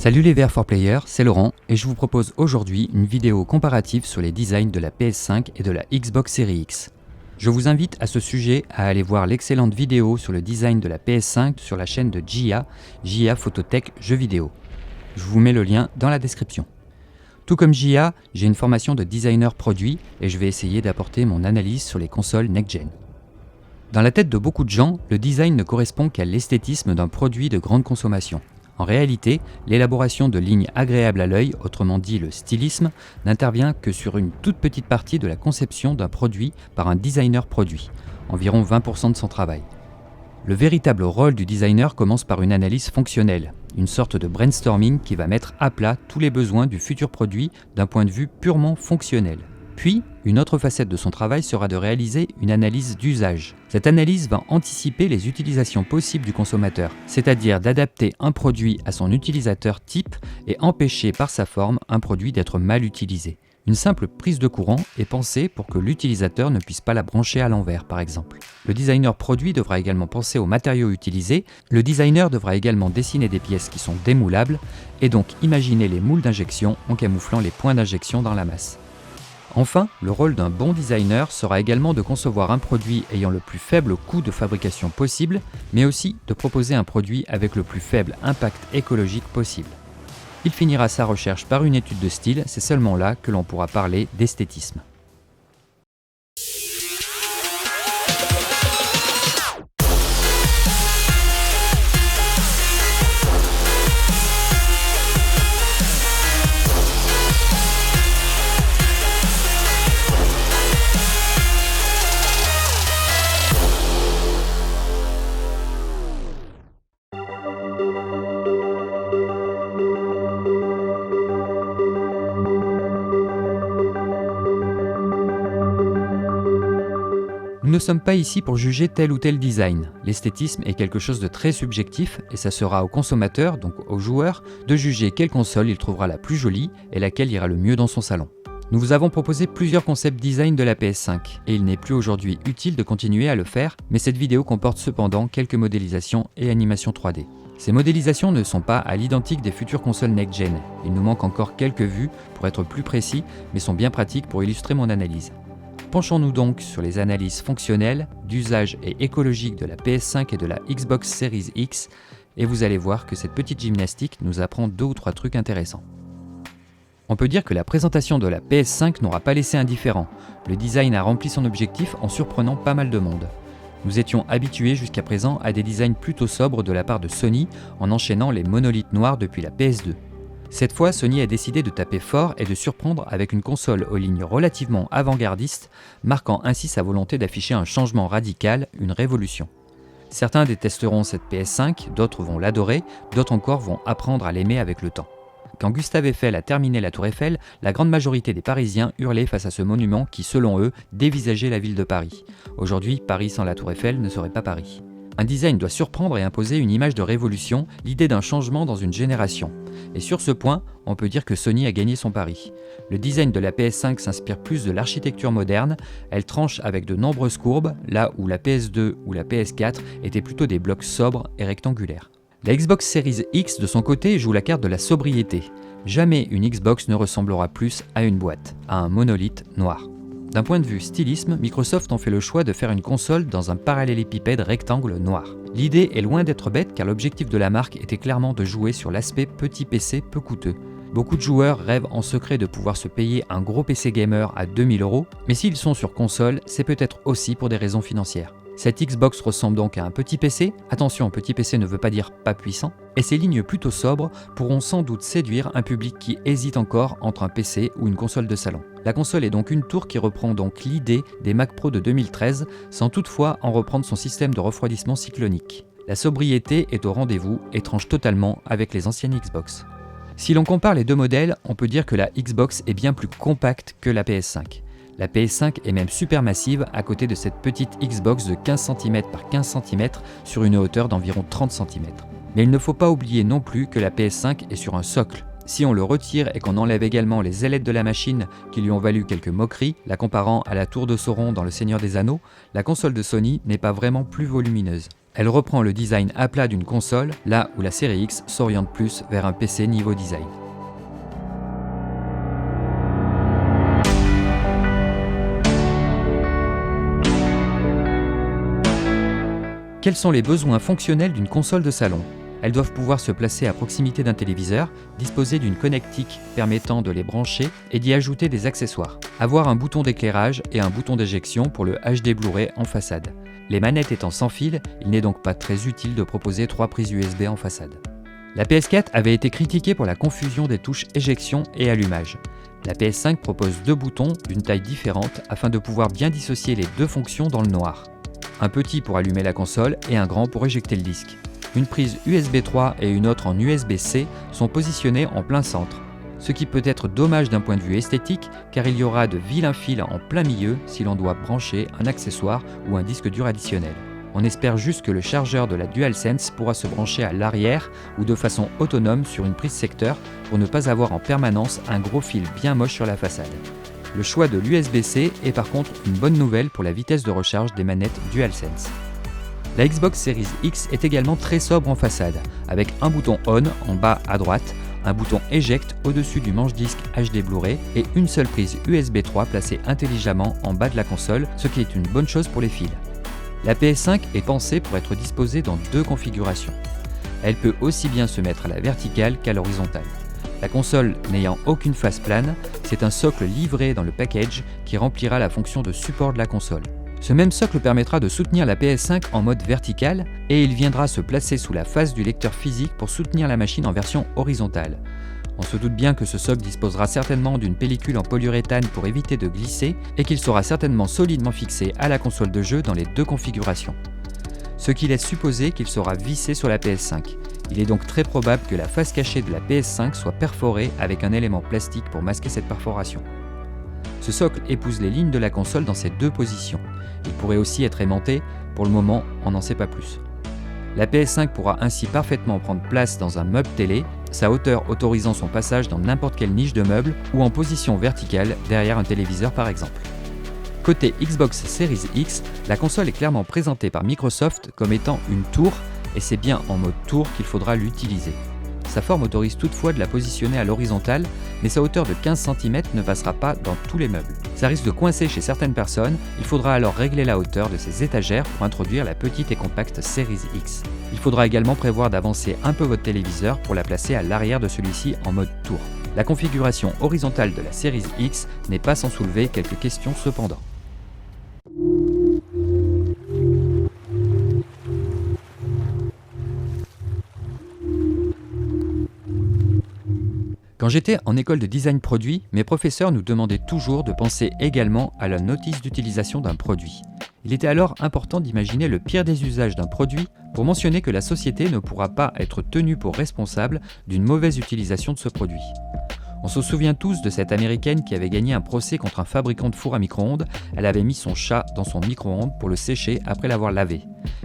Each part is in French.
Salut les VR4Players, c'est Laurent et je vous propose aujourd'hui une vidéo comparative sur les designs de la PS5 et de la Xbox Series X. Je vous invite à ce sujet à aller voir l'excellente vidéo sur le design de la PS5 sur la chaîne de JIA Phototech Jeux Vidéo. Je vous mets le lien dans la description. Tout comme JIA, j'ai une formation de designer produit et je vais essayer d'apporter mon analyse sur les consoles next-gen. Dans la tête de beaucoup de gens, le design ne correspond qu'à l'esthétisme d'un produit de grande consommation. En réalité, l'élaboration de lignes agréables à l'œil, autrement dit le stylisme, n'intervient que sur une toute petite partie de la conception d'un produit par un designer produit, environ 20% de son travail. Le véritable rôle du designer commence par une analyse fonctionnelle, une sorte de brainstorming qui va mettre à plat tous les besoins du futur produit d'un point de vue purement fonctionnel. Puis, une autre facette de son travail sera de réaliser une analyse d'usage. Cette analyse va anticiper les utilisations possibles du consommateur, c'est-à-dire d'adapter un produit à son utilisateur type et empêcher par sa forme un produit d'être mal utilisé. Une simple prise de courant est pensée pour que l'utilisateur ne puisse pas la brancher à l'envers, par exemple. Le designer produit devra également penser aux matériaux utilisés, le designer devra également dessiner des pièces qui sont démoulables et donc imaginer les moules d'injection en camouflant les points d'injection dans la masse. Enfin, le rôle d'un bon designer sera également de concevoir un produit ayant le plus faible coût de fabrication possible, mais aussi de proposer un produit avec le plus faible impact écologique possible. Il finira sa recherche par une étude de style, c'est seulement là que l'on pourra parler d'esthétisme. Nous ne sommes pas ici pour juger tel ou tel design. L'esthétisme est quelque chose de très subjectif et ça sera au consommateur, donc au joueur, de juger quelle console il trouvera la plus jolie et laquelle ira le mieux dans son salon. Nous vous avons proposé plusieurs concepts design de la PS5 et il n'est plus aujourd'hui utile de continuer à le faire, mais cette vidéo comporte cependant quelques modélisations et animations 3D. Ces modélisations ne sont pas à l'identique des futures consoles next-gen. Il nous manque encore quelques vues pour être plus précis, mais sont bien pratiques pour illustrer mon analyse. Penchons-nous donc sur les analyses fonctionnelles, d'usage et écologique de la PS5 et de la Xbox Series X et vous allez voir que cette petite gymnastique nous apprend 2 ou 3 trucs intéressants. On peut dire que la présentation de la PS5 n'aura pas laissé indifférent. Le design a rempli son objectif en surprenant pas mal de monde. Nous étions habitués jusqu'à présent à des designs plutôt sobres de la part de Sony en enchaînant les monolithes noirs depuis la PS2. Cette fois, Sony a décidé de taper fort et de surprendre avec une console aux lignes relativement avant-gardistes, marquant ainsi sa volonté d'afficher un changement radical, une révolution. Certains détesteront cette PS5, d'autres vont l'adorer, d'autres encore vont apprendre à l'aimer avec le temps. Quand Gustave Eiffel a terminé la Tour Eiffel, la grande majorité des Parisiens hurlaient face à ce monument qui, selon eux, dévisageait la ville de Paris. Aujourd'hui, Paris sans la Tour Eiffel ne serait pas Paris. Un design doit surprendre et imposer une image de révolution, l'idée d'un changement dans une génération. Et sur ce point, on peut dire que Sony a gagné son pari. Le design de la PS5 s'inspire plus de l'architecture moderne, elle tranche avec de nombreuses courbes, là où la PS2 ou la PS4 étaient plutôt des blocs sobres et rectangulaires. La Xbox Series X de son côté joue la carte de la sobriété. Jamais une Xbox ne ressemblera plus à une boîte, à un monolithe noir. D'un point de vue stylisme, Microsoft en fait le choix de faire une console dans un parallélépipède rectangle noir. L'idée est loin d'être bête car l'objectif de la marque était clairement de jouer sur l'aspect petit PC peu coûteux. Beaucoup de joueurs rêvent en secret de pouvoir se payer un gros PC gamer à 2000 €, mais s'ils sont sur console, c'est peut-être aussi pour des raisons financières. Cette Xbox ressemble donc à un petit PC, attention, petit PC ne veut pas dire pas puissant, et ces lignes plutôt sobres pourront sans doute séduire un public qui hésite encore entre un PC ou une console de salon. La console est donc une tour qui reprend donc l'idée des Mac Pro de 2013, sans toutefois en reprendre son système de refroidissement cyclonique. La sobriété est au rendez-vous et tranche totalement avec les anciennes Xbox. Si l'on compare les deux modèles, on peut dire que la Xbox est bien plus compacte que la PS5. La PS5 est même super massive à côté de cette petite Xbox de 15 cm par 15 cm sur une hauteur d'environ 30 cm. Mais il ne faut pas oublier non plus que la PS5 est sur un socle. Si on le retire et qu'on enlève également les ailettes de la machine qui lui ont valu quelques moqueries, la comparant à la tour de Sauron dans Le Seigneur des Anneaux, la console de Sony n'est pas vraiment plus volumineuse. Elle reprend le design à plat d'une console, là où la série X s'oriente plus vers un PC niveau design. Quels sont les besoins fonctionnels d'une console de salon ? Elles doivent pouvoir se placer à proximité d'un téléviseur, disposer d'une connectique permettant de les brancher et d'y ajouter des accessoires. Avoir un bouton d'éclairage et un bouton d'éjection pour le HD Blu-ray en façade. Les manettes étant sans fil, il n'est donc pas très utile de proposer 3 prises USB en façade. La PS4 avait été critiquée pour la confusion des touches éjection et allumage. La PS5 propose 2 boutons d'une taille différente afin de pouvoir bien dissocier les 2 fonctions dans le noir. Un petit pour allumer la console et un grand pour éjecter le disque. Une prise USB 3 et une autre en USB-C sont positionnées en plein centre, ce qui peut être dommage d'un point de vue esthétique car il y aura de vilains fils en plein milieu si l'on doit brancher un accessoire ou un disque dur additionnel. On espère juste que le chargeur de la DualSense pourra se brancher à l'arrière ou de façon autonome sur une prise secteur pour ne pas avoir en permanence un gros fil bien moche sur la façade. Le choix de l'USB-C est par contre une bonne nouvelle pour la vitesse de recharge des manettes DualSense. La Xbox Series X est également très sobre en façade, avec un bouton On en bas à droite, un bouton Eject au-dessus du manche-disque HD Blu-ray et une seule prise USB 3 placée intelligemment en bas de la console, ce qui est une bonne chose pour les fils. La PS5 est pensée pour être disposée dans 2 configurations. Elle peut aussi bien se mettre à la verticale qu'à l'horizontale. La console n'ayant aucune face plane, c'est un socle livré dans le package qui remplira la fonction de support de la console. Ce même socle permettra de soutenir la PS5 en mode vertical et il viendra se placer sous la face du lecteur physique pour soutenir la machine en version horizontale. On se doute bien que ce socle disposera certainement d'une pellicule en polyuréthane pour éviter de glisser et qu'il sera certainement solidement fixé à la console de jeu dans les 2 configurations. Ce qui laisse supposer qu'il sera vissé sur la PS5. Il est donc très probable que la face cachée de la PS5 soit perforée avec un élément plastique pour masquer cette perforation. Ce socle épouse les lignes de la console dans ces 2 positions. Il pourrait aussi être aimanté, pour le moment on n'en sait pas plus. La PS5 pourra ainsi parfaitement prendre place dans un meuble télé, sa hauteur autorisant son passage dans n'importe quelle niche de meuble ou en position verticale derrière un téléviseur par exemple. Côté Xbox Series X, la console est clairement présentée par Microsoft comme étant une tour et c'est bien en mode tour qu'il faudra l'utiliser. Sa forme autorise toutefois de la positionner à l'horizontale, mais sa hauteur de 15 cm ne passera pas dans tous les meubles. Ça risque de coincer chez certaines personnes, il faudra alors régler la hauteur de ses étagères pour introduire la petite et compacte Series X. Il faudra également prévoir d'avancer un peu votre téléviseur pour la placer à l'arrière de celui-ci en mode tour. La configuration horizontale de la Series X n'est pas sans soulever quelques questions cependant. Quand j'étais en école de design produit, mes professeurs nous demandaient toujours de penser également à la notice d'utilisation d'un produit. Il était alors important d'imaginer le pire des usages d'un produit pour mentionner que la société ne pourra pas être tenue pour responsable d'une mauvaise utilisation de ce produit. On se souvient tous de cette américaine qui avait gagné un procès contre un fabricant de four à micro-ondes. Elle avait mis son chat dans son micro-ondes pour le sécher après l'avoir lavé.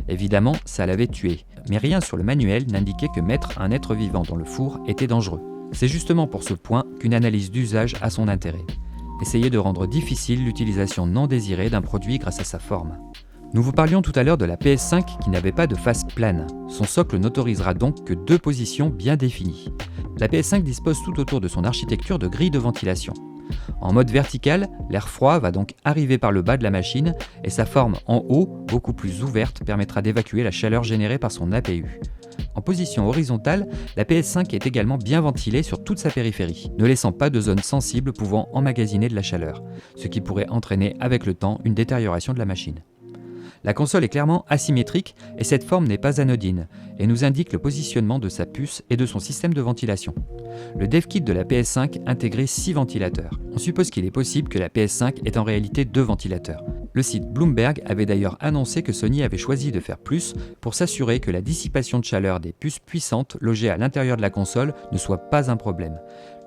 Évidemment, ça l'avait tué, mais rien sur le manuel n'indiquait que mettre un être vivant dans le four était dangereux. C'est justement pour ce point qu'une analyse d'usage a son intérêt. Essayer de rendre difficile l'utilisation non désirée d'un produit grâce à sa forme. Nous vous parlions tout à l'heure de la PS5 qui n'avait pas de face plane. Son socle n'autorisera donc que 2 positions bien définies. La PS5 dispose tout autour de son architecture de grilles de ventilation. En mode vertical, l'air froid va donc arriver par le bas de la machine et sa forme en haut, beaucoup plus ouverte, permettra d'évacuer la chaleur générée par son APU. En position horizontale, la PS5 est également bien ventilée sur toute sa périphérie, ne laissant pas de zone sensible pouvant emmagasiner de la chaleur, ce qui pourrait entraîner avec le temps une détérioration de la machine. La console est clairement asymétrique et cette forme n'est pas anodine et nous indique le positionnement de sa puce et de son système de ventilation. Le dev kit de la PS5 intégrait 6 ventilateurs. On suppose qu'il est possible que la PS5 ait en réalité 2 ventilateurs. Le site Bloomberg avait d'ailleurs annoncé que Sony avait choisi de faire plus pour s'assurer que la dissipation de chaleur des puces puissantes logées à l'intérieur de la console ne soit pas un problème.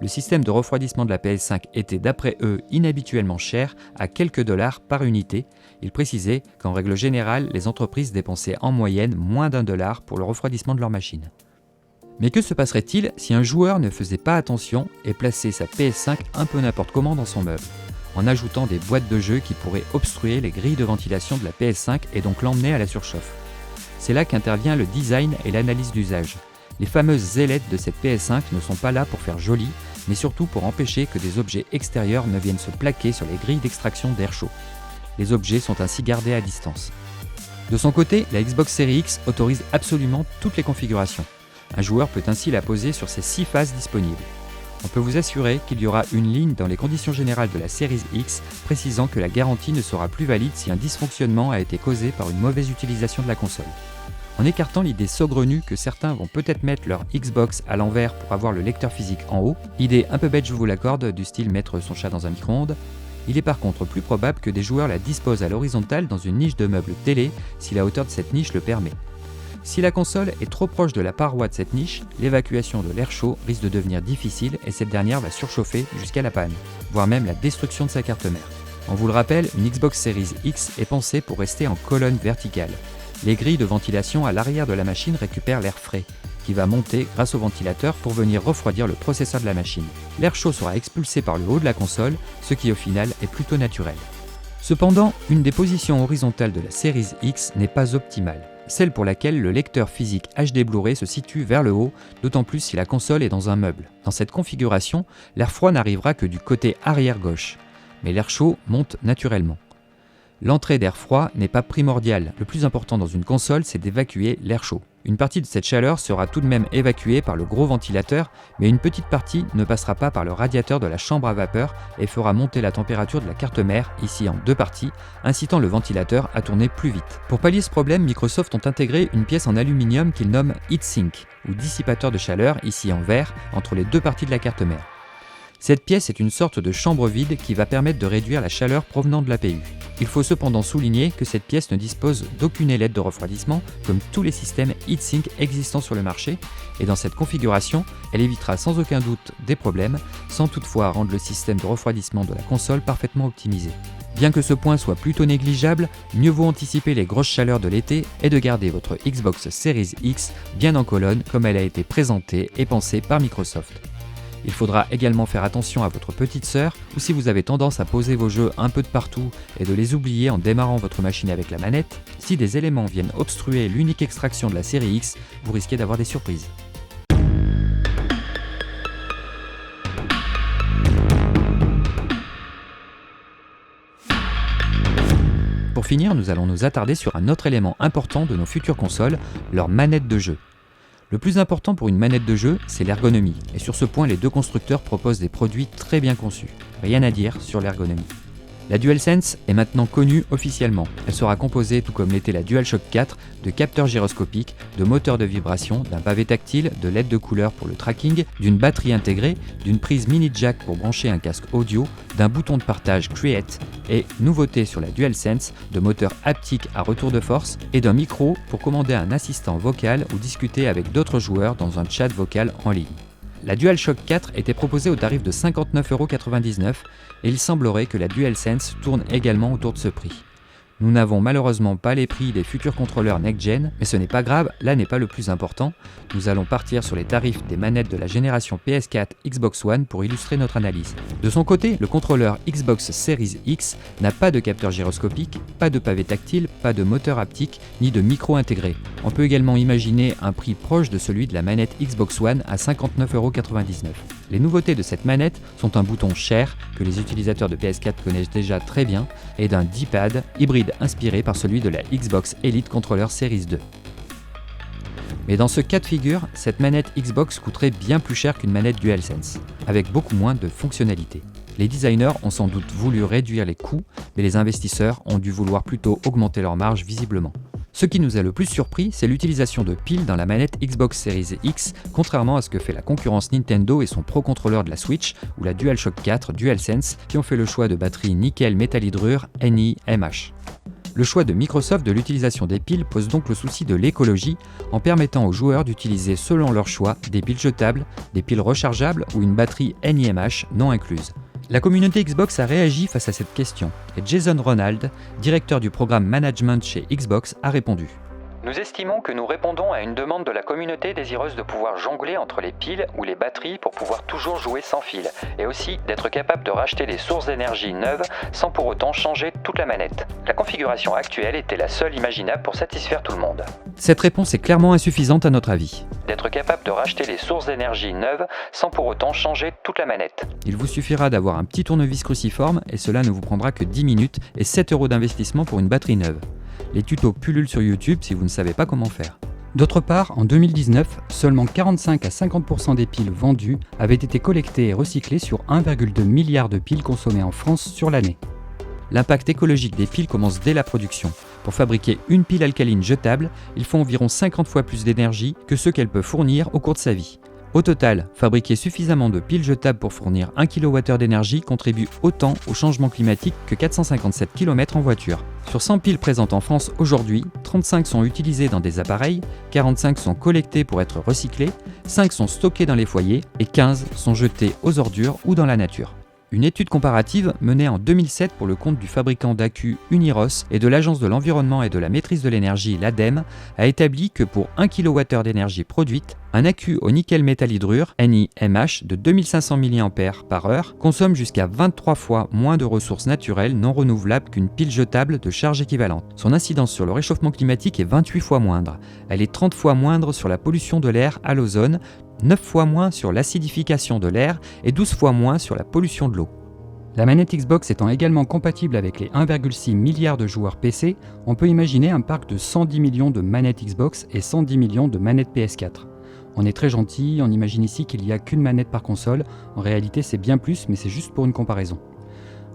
Le système de refroidissement de la PS5 était d'après eux inhabituellement cher, à quelques dollars par unité. Ils précisaient qu'en règle générale, les entreprises dépensaient en moyenne moins d'$1 pour le refroidissement de leur machine. Mais que se passerait-il si un joueur ne faisait pas attention et plaçait sa PS5 un peu n'importe comment dans son meuble, en ajoutant des boîtes de jeux qui pourraient obstruer les grilles de ventilation de la PS5 et donc l'emmener à la surchauffe? C'est là qu'intervient le design et l'analyse d'usage. Les fameuses ailettes de cette PS5 ne sont pas là pour faire joli, mais surtout pour empêcher que des objets extérieurs ne viennent se plaquer sur les grilles d'extraction d'air chaud. Les objets sont ainsi gardés à distance. De son côté, la Xbox Series X autorise absolument toutes les configurations. Un joueur peut ainsi la poser sur ses 6 phases disponibles. On peut vous assurer qu'il y aura une ligne dans les conditions générales de la Series X précisant que la garantie ne sera plus valide si un dysfonctionnement a été causé par une mauvaise utilisation de la console. En écartant l'idée saugrenue que certains vont peut-être mettre leur Xbox à l'envers pour avoir le lecteur physique en haut, idée un peu bête je vous l'accorde, du style mettre son chat dans un micro-ondes, il est par contre plus probable que des joueurs la disposent à l'horizontale dans une niche de meuble télé si la hauteur de cette niche le permet. Si la console est trop proche de la paroi de cette niche, l'évacuation de l'air chaud risque de devenir difficile et cette dernière va surchauffer jusqu'à la panne, voire même la destruction de sa carte mère. On vous le rappelle, une Xbox Series X est pensée pour rester en colonne verticale. Les grilles de ventilation à l'arrière de la machine récupèrent l'air frais, qui va monter grâce au ventilateur pour venir refroidir le processeur de la machine. L'air chaud sera expulsé par le haut de la console, ce qui au final est plutôt naturel. Cependant, une des positions horizontales de la Series X n'est pas optimale, celle pour laquelle le lecteur physique HD Blu-ray se situe vers le haut, d'autant plus si la console est dans un meuble. Dans cette configuration, l'air froid n'arrivera que du côté arrière gauche, mais l'air chaud monte naturellement. L'entrée d'air froid n'est pas primordiale, le plus important dans une console c'est d'évacuer l'air chaud. Une partie de cette chaleur sera tout de même évacuée par le gros ventilateur, mais une petite partie ne passera pas par le radiateur de la chambre à vapeur et fera monter la température de la carte mère, ici en 2 parties, incitant le ventilateur à tourner plus vite. Pour pallier ce problème, Microsoft ont intégré une pièce en aluminium qu'ils nomment heatsink, ou dissipateur de chaleur, ici en vert, entre les 2 parties de la carte mère. Cette pièce est une sorte de chambre vide qui va permettre de réduire la chaleur provenant de l'APU. Il faut cependant souligner que cette pièce ne dispose d'aucune ailette de refroidissement comme tous les systèmes heatsink existants sur le marché et dans cette configuration, elle évitera sans aucun doute des problèmes sans toutefois rendre le système de refroidissement de la console parfaitement optimisé. Bien que ce point soit plutôt négligeable, mieux vaut anticiper les grosses chaleurs de l'été et de garder votre Xbox Series X bien en colonne comme elle a été présentée et pensée par Microsoft. Il faudra également faire attention à votre petite sœur ou si vous avez tendance à poser vos jeux un peu de partout et de les oublier en démarrant votre machine avec la manette, si des éléments viennent obstruer l'unique extraction de la série X, vous risquez d'avoir des surprises. Pour finir, nous allons nous attarder sur un autre élément important de nos futures consoles, leur manette de jeu. Le plus important pour une manette de jeu, c'est l'ergonomie, et sur ce point les deux constructeurs proposent des produits très bien conçus. Rien à dire sur l'ergonomie. La DualSense est maintenant connue officiellement. Elle sera composée, tout comme l'était la DualShock 4, de capteurs gyroscopiques, de moteurs de vibration, d'un pavé tactile, de LED de couleur pour le tracking, d'une batterie intégrée, d'une prise mini jack pour brancher un casque audio, d'un bouton de partage Create et, nouveauté sur la DualSense, de moteurs haptiques à retour de force et d'un micro pour commander un assistant vocal ou discuter avec d'autres joueurs dans un chat vocal en ligne. La DualShock 4 était proposée au tarif de 59,99€ et il semblerait que la DualSense tourne également autour de ce prix. Nous n'avons malheureusement pas les prix des futurs contrôleurs next-gen, mais ce n'est pas grave, là n'est pas le plus important. Nous allons partir sur les tarifs des manettes de la génération PS4 Xbox One pour illustrer notre analyse. De son côté, le contrôleur Xbox Series X n'a pas de capteur gyroscopique, pas de pavé tactile, pas de moteur haptique, ni de micro intégré. On peut également imaginer un prix proche de celui de la manette Xbox One à 59,99€. Les nouveautés de cette manette sont un bouton Share, que les utilisateurs de PS4 connaissent déjà très bien, et d'un D-pad hybride inspiré par celui de la Xbox Elite Controller Series 2. Mais dans ce cas de figure, cette manette Xbox coûterait bien plus cher qu'une manette DualSense, avec beaucoup moins de fonctionnalités. Les designers ont sans doute voulu réduire les coûts, mais les investisseurs ont dû vouloir plutôt augmenter leurs marges visiblement. Ce qui nous a le plus surpris, c'est l'utilisation de piles dans la manette Xbox Series X, contrairement à ce que fait la concurrence Nintendo et son Pro Controller de la Switch, ou la DualShock 4 DualSense, qui ont fait le choix de batterie nickel métal hydrure NiMH. Le choix de Microsoft de l'utilisation des piles pose donc le souci de l'écologie, en permettant aux joueurs d'utiliser selon leur choix des piles jetables, des piles rechargeables ou une batterie NiMH non incluse. La communauté Xbox a réagi face à cette question et Jason Ronald, directeur du programme management chez Xbox, a répondu. Nous estimons que nous répondons à une demande de la communauté désireuse de pouvoir jongler entre les piles ou les batteries pour pouvoir toujours jouer sans fil, et aussi d'être capable de racheter des sources d'énergie neuves sans pour autant changer toute la manette. La configuration actuelle était la seule imaginable pour satisfaire tout le monde. Cette réponse est clairement insuffisante à notre avis. D'être capable de racheter des sources d'énergie neuves sans pour autant changer toute la manette. Il vous suffira d'avoir un petit tournevis cruciforme et cela ne vous prendra que 10 minutes et 7 € d'investissement pour une batterie neuve. Les tutos pullulent sur YouTube si vous ne savez pas comment faire. D'autre part, en 2019, seulement 45 à 50% des piles vendues avaient été collectées et recyclées sur 1,2 milliard de piles consommées en France sur l'année. L'impact écologique des piles commence dès la production. Pour fabriquer une pile alcaline jetable, il faut environ 50 fois plus d'énergie que ce qu'elle peut fournir au cours de sa vie. Au total, fabriquer suffisamment de piles jetables pour fournir 1 kWh d'énergie contribue autant au changement climatique que 457 km en voiture. Sur 100 piles présentes en France aujourd'hui, 35 sont utilisées dans des appareils, 45 sont collectées pour être recyclées, 5 sont stockées dans les foyers et 15 sont jetées aux ordures ou dans la nature. Une étude comparative menée en 2007 pour le compte du fabricant d'accus Uniros et de l'Agence de l'environnement et de la maîtrise de l'énergie, l'ADEME, a établi que pour 1 kWh d'énergie produite, un accu au nickel métal-hydrure, NiMH, de 2500 mAh consomme jusqu'à 23 fois moins de ressources naturelles non renouvelables qu'une pile jetable de charge équivalente. Son incidence sur le réchauffement climatique est 28 fois moindre. Elle est 30 fois moindre sur la pollution de l'air à l'ozone, 9 fois moins sur l'acidification de l'air et 12 fois moins sur la pollution de l'eau. La manette Xbox étant également compatible avec les 1,6 milliard de joueurs PC, on peut imaginer un parc de 110 millions de manettes Xbox et 110 millions de manettes PS4. On est très gentil, on imagine ici qu'il n'y a qu'une manette par console, en réalité c'est bien plus mais c'est juste pour une comparaison.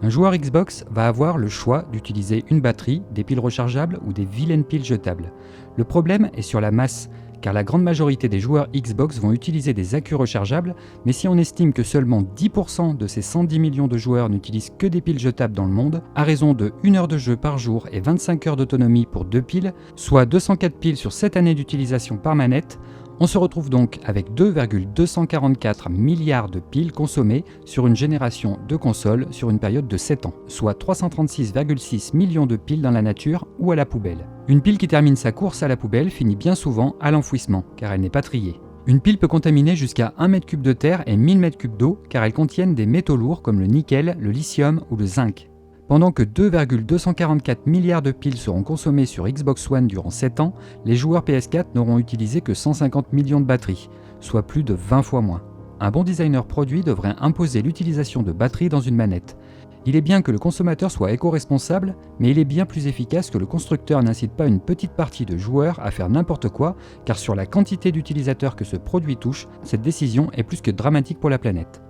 Un joueur Xbox va avoir le choix d'utiliser une batterie, des piles rechargeables ou des vilaines piles jetables. Le problème est sur la masse, car la grande majorité des joueurs Xbox vont utiliser des accus rechargeables, mais si on estime que seulement 10% de ces 110 millions de joueurs n'utilisent que des piles jetables dans le monde, à raison de 1 heure de jeu par jour et 25 heures d'autonomie pour 2 piles, soit 204 piles sur 7 années d'utilisation par manette, on se retrouve donc avec 2,244 milliards de piles consommées sur une génération de consoles sur une période de 7 ans, soit 336,6 millions de piles dans la nature ou à la poubelle. Une pile qui termine sa course à la poubelle finit bien souvent à l'enfouissement, car elle n'est pas triée. Une pile peut contaminer jusqu'à 1 m3 de terre et 1000 m3 d'eau, car elles contiennent des métaux lourds comme le nickel, le lithium ou le zinc. Pendant que 2,244 milliards de piles seront consommées sur Xbox One durant 7 ans, les joueurs PS4 n'auront utilisé que 150 millions de batteries, soit plus de 20 fois moins. Un bon designer produit devrait imposer l'utilisation de batteries dans une manette. Il est bien que le consommateur soit éco-responsable, mais il est bien plus efficace que le constructeur n'incite pas une petite partie de joueurs à faire n'importe quoi, car sur la quantité d'utilisateurs que ce produit touche, cette décision est plus que dramatique pour la planète.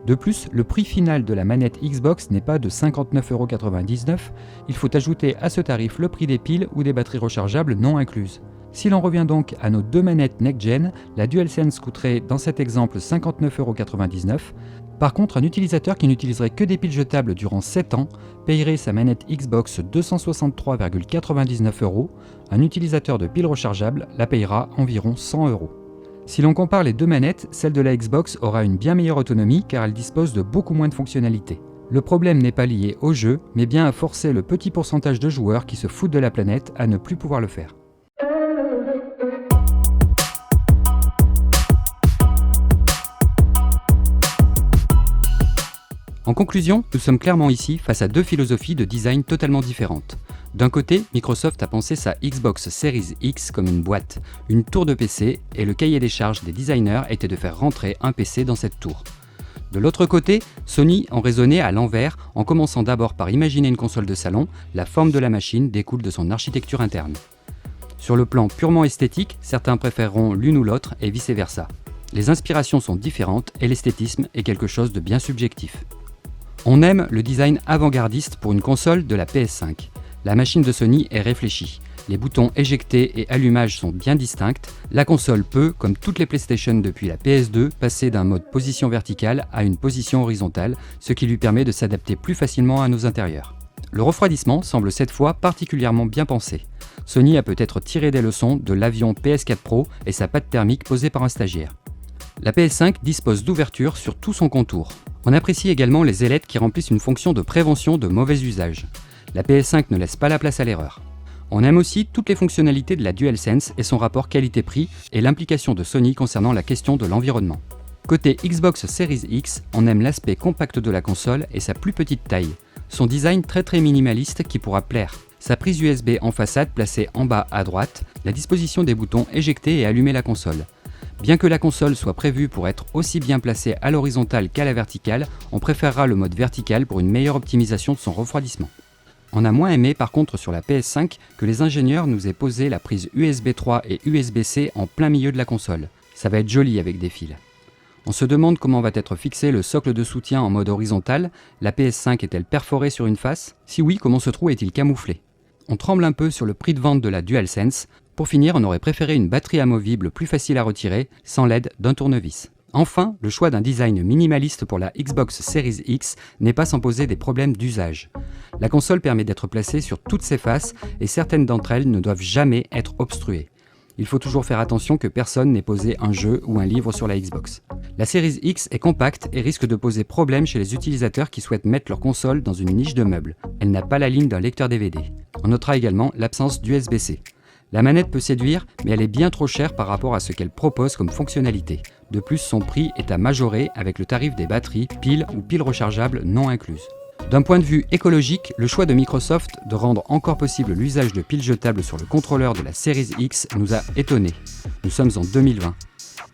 De plus, le prix final de la manette Xbox n'est pas de 59,99 €, il faut ajouter à ce tarif le prix des piles ou des batteries rechargeables non incluses. Si l'on revient donc à nos deux manettes next-gen, la DualSense coûterait dans cet exemple 59,99 €. Par contre, un utilisateur qui n'utiliserait que des piles jetables durant 7 ans payerait sa manette Xbox 263,99 €. Un utilisateur de piles rechargeables la payera environ 100 €. Si l'on compare les deux manettes, celle de la Xbox aura une bien meilleure autonomie car elle dispose de beaucoup moins de fonctionnalités. Le problème n'est pas lié au jeu, mais bien à forcer le petit pourcentage de joueurs qui se foutent de la planète à ne plus pouvoir le faire. En conclusion, nous sommes clairement ici face à deux philosophies de design totalement différentes. D'un côté, Microsoft a pensé sa Xbox Series X comme une boîte, une tour de PC, et le cahier des charges des designers était de faire rentrer un PC dans cette tour. De l'autre côté, Sony en raisonnait à l'envers en commençant d'abord par imaginer une console de salon, la forme de la machine découle de son architecture interne. Sur le plan purement esthétique, certains préféreront l'une ou l'autre et vice-versa. Les inspirations sont différentes et l'esthétisme est quelque chose de bien subjectif. On aime le design avant-gardiste pour une console de la PS5. La machine de Sony est réfléchie. Les boutons éjectés et allumage sont bien distincts. La console peut, comme toutes les PlayStation depuis la PS2, passer d'un mode position verticale à une position horizontale, ce qui lui permet de s'adapter plus facilement à nos intérieurs. Le refroidissement semble cette fois particulièrement bien pensé. Sony a peut-être tiré des leçons de l'avion PS4 Pro et sa pâte thermique posée par un stagiaire. La PS5 dispose d'ouvertures sur tout son contour. On apprécie également les ailettes qui remplissent une fonction de prévention de mauvais usage. La PS5 ne laisse pas la place à l'erreur. On aime aussi toutes les fonctionnalités de la DualSense et son rapport qualité-prix et l'implication de Sony concernant la question de l'environnement. Côté Xbox Series X, on aime l'aspect compact de la console et sa plus petite taille. Son design très minimaliste qui pourra plaire. Sa prise USB en façade placée en bas à droite, la disposition des boutons éjecter et allumer la console. Bien que la console soit prévue pour être aussi bien placée à l'horizontale qu'à la verticale, on préférera le mode vertical pour une meilleure optimisation de son refroidissement. On a moins aimé par contre sur la PS5 que les ingénieurs nous aient posé la prise USB 3 et USB-C en plein milieu de la console. Ça va être joli avec des fils. On se demande comment va être fixé le socle de soutien en mode horizontal. La PS5 est-elle perforée sur une face? Si oui, comment ce trou est-il camouflé? On tremble un peu sur le prix de vente de la DualSense. Pour finir, on aurait préféré une batterie amovible plus facile à retirer, sans l'aide d'un tournevis. Enfin, le choix d'un design minimaliste pour la Xbox Series X n'est pas sans poser des problèmes d'usage. La console permet d'être placée sur toutes ses faces et certaines d'entre elles ne doivent jamais être obstruées. Il faut toujours faire attention que personne n'ait posé un jeu ou un livre sur la Xbox. La Series X est compacte et risque de poser problème chez les utilisateurs qui souhaitent mettre leur console dans une niche de meubles. Elle n'a pas la ligne d'un lecteur DVD. On notera également l'absence d'USB-C. La manette peut séduire, mais elle est bien trop chère par rapport à ce qu'elle propose comme fonctionnalité. De plus, son prix est à majorer avec le tarif des batteries, piles ou piles rechargeables non incluses. D'un point de vue écologique, le choix de Microsoft de rendre encore possible l'usage de piles jetables sur le contrôleur de la Series X nous a étonnés. Nous sommes en 2020.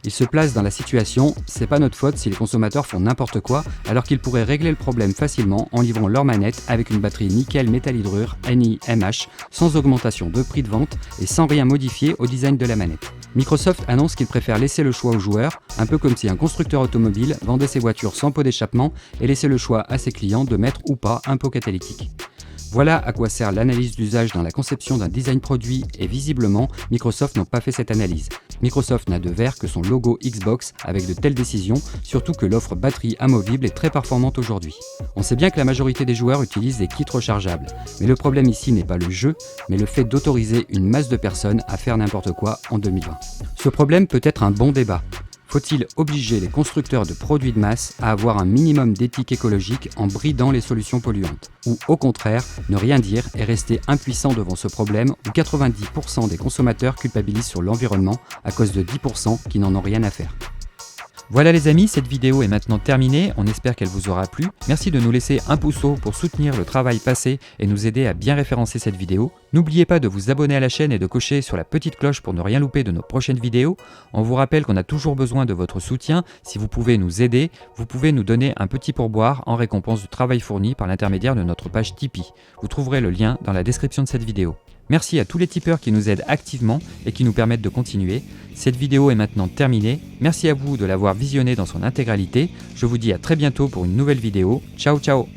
Ils se placent dans la situation, c'est pas notre faute si les consommateurs font n'importe quoi, alors qu'ils pourraient régler le problème facilement en livrant leur manette avec une batterie nickel métal hydrure NiMH, sans augmentation de prix de vente et sans rien modifier au design de la manette. Microsoft annonce qu'il préfère laisser le choix aux joueurs, un peu comme si un constructeur automobile vendait ses voitures sans pot d'échappement et laissait le choix à ses clients de mettre ou pas un pot catalytique. Voilà à quoi sert l'analyse d'usage dans la conception d'un design produit et visiblement, Microsoft n'a pas fait cette analyse. Microsoft n'a de vert que son logo Xbox avec de telles décisions, surtout que l'offre batterie amovible est très performante aujourd'hui. On sait bien que la majorité des joueurs utilisent des kits rechargeables, mais le problème ici n'est pas le jeu, mais le fait d'autoriser une masse de personnes à faire n'importe quoi en 2020. Ce problème peut être un bon débat. Faut-il obliger les constructeurs de produits de masse à avoir un minimum d'éthique écologique en bridant les solutions polluantes? Ou au contraire, ne rien dire et rester impuissant devant ce problème où 90% des consommateurs culpabilisent sur l'environnement à cause de 10% qui n'en ont rien à faire? Voilà les amis, cette vidéo est maintenant terminée, on espère qu'elle vous aura plu. Merci de nous laisser un pouce haut pour soutenir le travail passé et nous aider à bien référencer cette vidéo. N'oubliez pas de vous abonner à la chaîne et de cocher sur la petite cloche pour ne rien louper de nos prochaines vidéos. On vous rappelle qu'on a toujours besoin de votre soutien. Si vous pouvez nous aider, vous pouvez nous donner un petit pourboire en récompense du travail fourni par l'intermédiaire de notre page Tipeee. Vous trouverez le lien dans la description de cette vidéo. Merci à tous les tipeurs qui nous aident activement et qui nous permettent de continuer. Cette vidéo est maintenant terminée. Merci à vous de l'avoir visionnée dans son intégralité. Je vous dis à très bientôt pour une nouvelle vidéo. Ciao ciao!